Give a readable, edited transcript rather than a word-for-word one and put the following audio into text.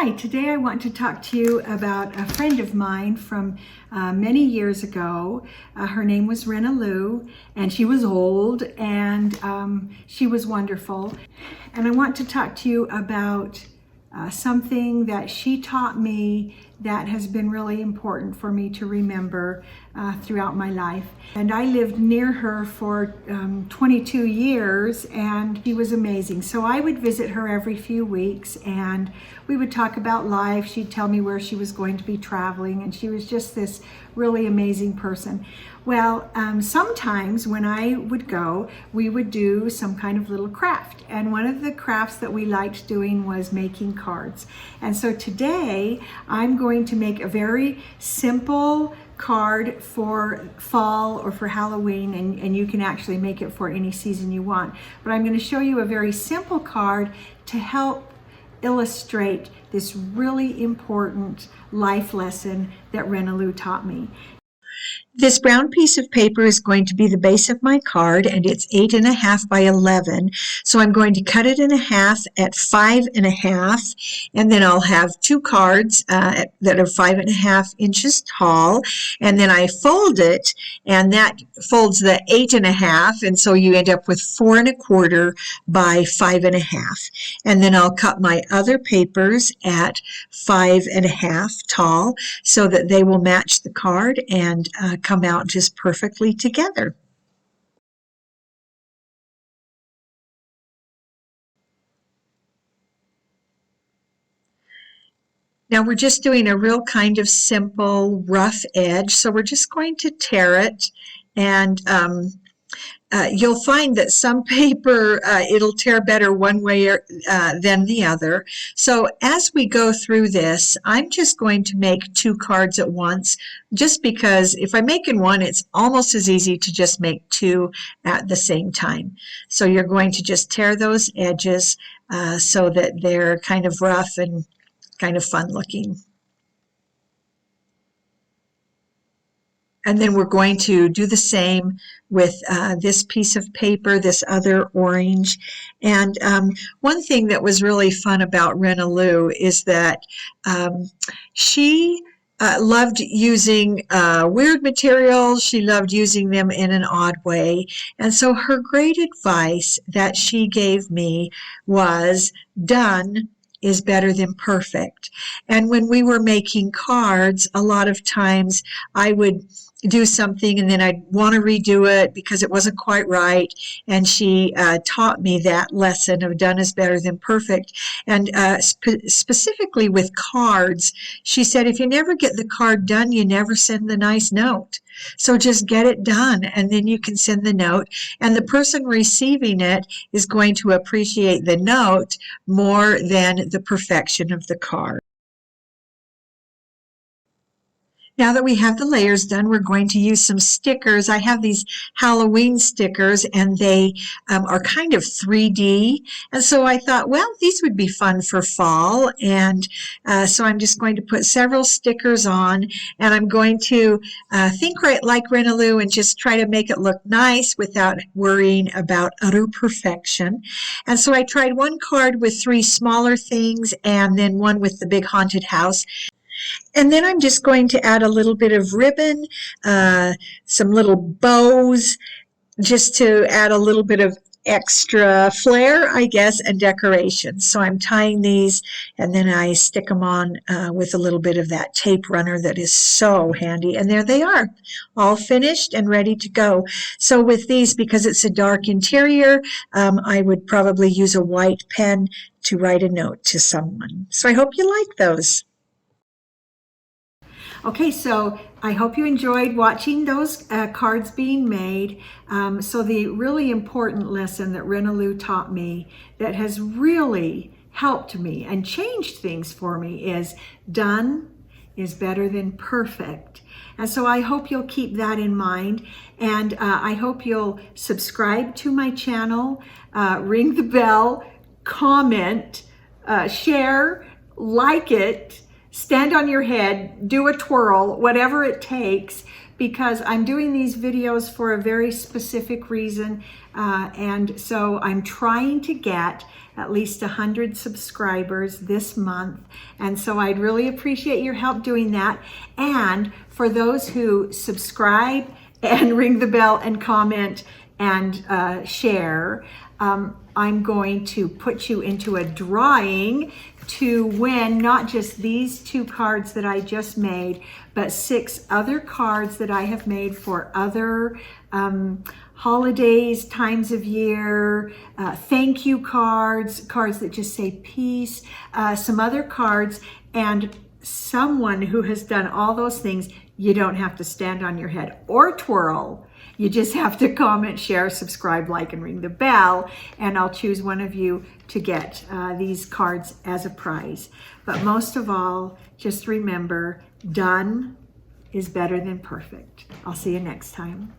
Hi, today I want to talk to you about a friend of mine from many years ago. Her name was Rena Lou, and she was old, and she was wonderful. And I want to talk to you about something that she taught me that has been really important for me to remember throughout my life. And I lived near her for 22 years, and she was amazing. So I would visit her every few weeks, and we would talk about life. She'd tell me where she was going to be traveling, and she was just this really amazing person. Well, sometimes when I would go, we would do some kind of little craft. And one of the crafts that we liked doing was making cards. And so today I'm going to make a very simple card for fall or for Halloween, and you can actually make it for any season you want. But I'm going to show you a very simple card to help illustrate this really important life lesson that Rena Lou taught me. This brown piece of paper is going to be the base of my card, and it's 8.5 by 11. So I'm going to cut it in half at 5.5, and then I'll have two cards that are 5.5 inches tall, and then I fold it, and that folds the 8.5, and so you end up with 4.25 by 5.5. And then I'll cut my other papers at 5.5 tall so that they will match the card and come out just perfectly together. Now we're just doing a real kind of simple rough edge, so we're just going to tear it, and you'll find that some paper, it'll tear better one way than the other. So as we go through this, I'm just going to make two cards at once, just because if I'm making one, it's almost as easy to just make two at the same time. So you're going to just tear those edges so that they're kind of rough and kind of fun looking. And then we're going to do the same with this piece of paper, this other orange. And one thing that was really fun about Rena Lou is that she loved using weird materials. She loved using them in an odd way. And so her great advice that she gave me was, done is better than perfect. And when we were making cards, a lot of times I would do something and then I'd want to redo it because it wasn't quite right. And she taught me that lesson of done is better than perfect. And specifically with cards, she said, if you never get the card done, you never send the nice note. So just get it done, and then you can send the note, and the person receiving it is going to appreciate the note more than the perfection of the card. Now that we have the layers done, we're going to use some stickers. I have these Halloween stickers, and they are kind of 3D. And so I thought, well, these would be fun for fall. And so I'm just going to put several stickers on, and I'm going to think right like Rena Lou and just try to make it look nice without worrying about utter perfection. And so I tried one card with 3 smaller things and then one with the big haunted house. And then I'm just going to add a little bit of ribbon, some little bows, just to add a little bit of extra flair, I guess, and decoration. So I'm tying these, and then I stick them on with a little bit of that tape runner that is so handy. And there they are, all finished and ready to go. So with these, because it's a dark interior, I would probably use a white pen to write a note to someone. So I hope you like those. Okay, so I hope you enjoyed watching those cards being made. So the really important lesson that Rena Lou taught me that has really helped me and changed things for me is done is better than perfect. And so I hope you'll keep that in mind, and I hope you'll subscribe to my channel, ring the bell, comment, share, like it, stand on your head, do a twirl, whatever it takes, because I'm doing these videos for a very specific reason. And so I'm trying to get at least 100 subscribers this month. And so I'd really appreciate your help doing that. And for those who subscribe and ring the bell and comment and share, I'm going to put you into a drawing to win not just these 2 cards that I just made, but 6 other cards that I have made for other holidays, times of year, thank you cards, cards that just say peace, some other cards, and someone who has done all those things. You don't have to stand on your head or twirl. You just have to comment, share, subscribe, like, and ring the bell, and I'll choose one of you to get these cards as a prize. But most of all, just remember, done is better than perfect. I'll see you next time.